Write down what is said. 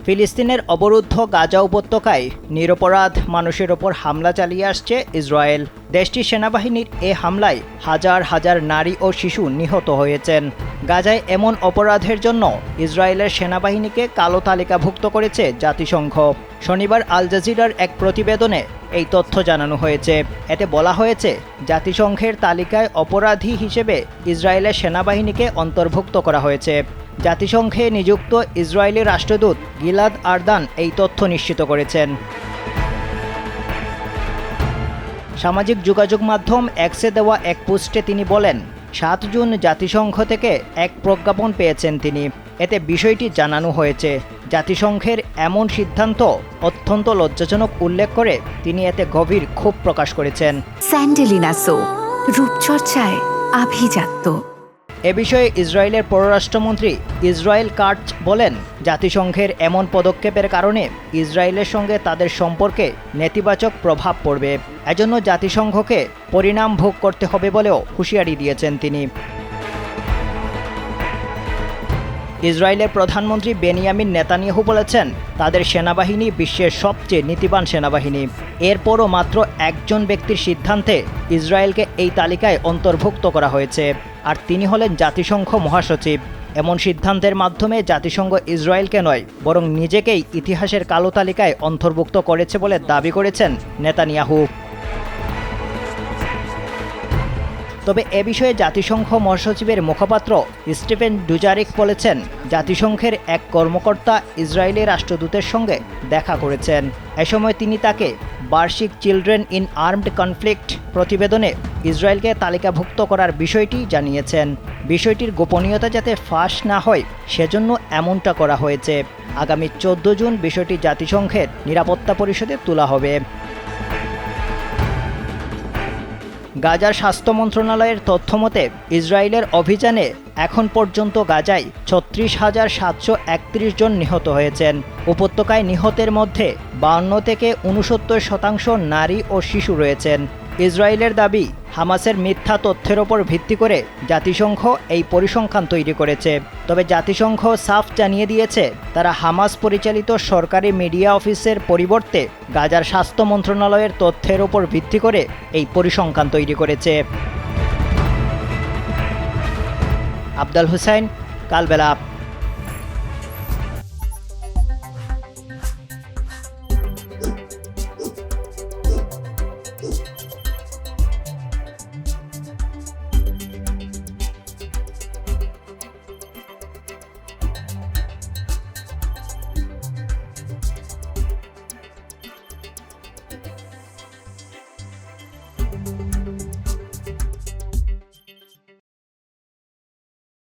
ফিলিস্তিনের অবরুদ্ধ গাজা উপত্যকায় নিরপরাধ মানুষের ওপর হামলা চালিয়ে আসছে ইসরায়েল। দেশটির সেনাবাহিনীর এ হামলায় হাজার হাজার নারী ও শিশু নিহত হয়েছেন। গাজায় এমন অপরাধের জন্য ইসরায়েলের সেনাবাহিনীকে কালো তালিকাভুক্ত করেছে জাতিসংঘ। শনিবার আল জাজিরার এক প্রতিবেদনে এই তথ্য জানানো হয়েছে। এতে বলা হয়েছে, জাতিসংঘের তালিকায় অপরাধী হিসেবে ইসরায়েলের সেনাবাহিনীকে অন্তর্ভুক্ত করা হয়েছে। জাতিসংঘে নিযুক্ত ইসরায়েলি রাষ্ট্রদূত গিলাদ আরদান এই তথ্য নিশ্চিত করেছেন। সামাজিক যোগাযোগ মাধ্যম এক্সে দেওয়া এক পোস্টে তিনি বলেন, ৭ জুন জাতিসংঘ থেকে এক প্রজ্ঞাপন পেয়েছেন তিনি। এতে বিষয়টি জানানো হয়েছে। জাতিসংঘের এমন সিদ্ধান্ত অত্যন্ত লজ্জাজনক উল্লেখ করে তিনি এতে গভীর ক্ষোভ প্রকাশ করেছেন। স্যান্ডেলিনা সো, রূপচর্চায় আভিজাত্য। এ বিষয়ে ইসরায়েলের পররাষ্ট্রমন্ত্রী ইসরায়েল কাটজ বলেন, জাতিসংঘের এমন পদক্ষেপের কারণে ইসরায়েলের সঙ্গে তাদের সম্পর্কে নেতিবাচক প্রভাব পড়বে। এজন্য জাতিসংঘকে পরিণাম ভোগ করতে হবে বলেও হুঁশিয়ারি দিয়েছেন তিনি। ইসরায়েলের প্রধানমন্ত্রী বেনিয়ামিন নেতানিয়াহু বলেছেন, তাদের সেনাবাহিনী বিশ্বের সবচেয়ে নীতিবান সেনাবাহিনী। এরপরও মাত্র একজন ব্যক্তির সিদ্ধান্তে ইসরায়েলকে এই তালিকায় অন্তর্ভুক্ত করা হয়েছে, আর তিনি হলেন জাতিসংঘ মহাসচিব। এমন সিদ্ধান্তের মাধ্যমে জাতিসংঘ ইসরায়েলকে নয়, বরং নিজেকেই ইতিহাসের কালো তালিকায় অন্তর্ভুক্ত করেছে বলে দাবি করেছেন নেতানিয়াহু। তবে এ বিষয়ে জাতিসংঘ মহাসচিবের মুখপাত্র স্টিফেন ডুজারিক বলেছেন, জাতিসংঘের এক কর্মকর্তা ইসরায়েলি রাষ্ট্রদূতের সঙ্গে দেখা করেছেন। এ সময় তিনি তাকে বার্ষিক চিলড্রেন ইন আর্মড কনফ্লিক্ট প্রতিবেদনে ইসরায়েলকে তালিকাভুক্ত করার বিষয়টি জানিয়েছেন। বিষয়টির গোপনীয়তা যাতে ফাঁস না হয় সেজন্য এমনটা করা হয়েছে। আগামী 14 জুন বিষয়টি জাতিসংঘের নিরাপত্তা পরিষদে তোলা হবে। গাজার স্বাস্থ্য মন্ত্রণালয়ের তথ্যমতে ইসরায়েলের অভিযানে এখন পর্যন্ত গাজায় ৩৬,৭৩১ জন নিহত হয়েছেন। উপত্যকায় নিহতের মধ্যে ৫২ থেকে ৬৯% নারী ও শিশু রয়েছেন। ইসরায়েলের দাবি, হামাসের মিথ্যা তথ্যের ওপর ভিত্তি করে জাতিসংঘ এই পরিসংখ্যান তৈরি করেছে। তবে জাতিসংঘ সাফ জানিয়ে দিয়েছে, তারা হামাস পরিচালিত সরকারি মিডিয়া অফিসের পরিবর্তে গাজার স্বাস্থ্য মন্ত্রণালয়ের তথ্যের ওপর ভিত্তি করে এই পরিসংখ্যান তৈরি করেছে। আফদাল হুসাইন, কালবেলা।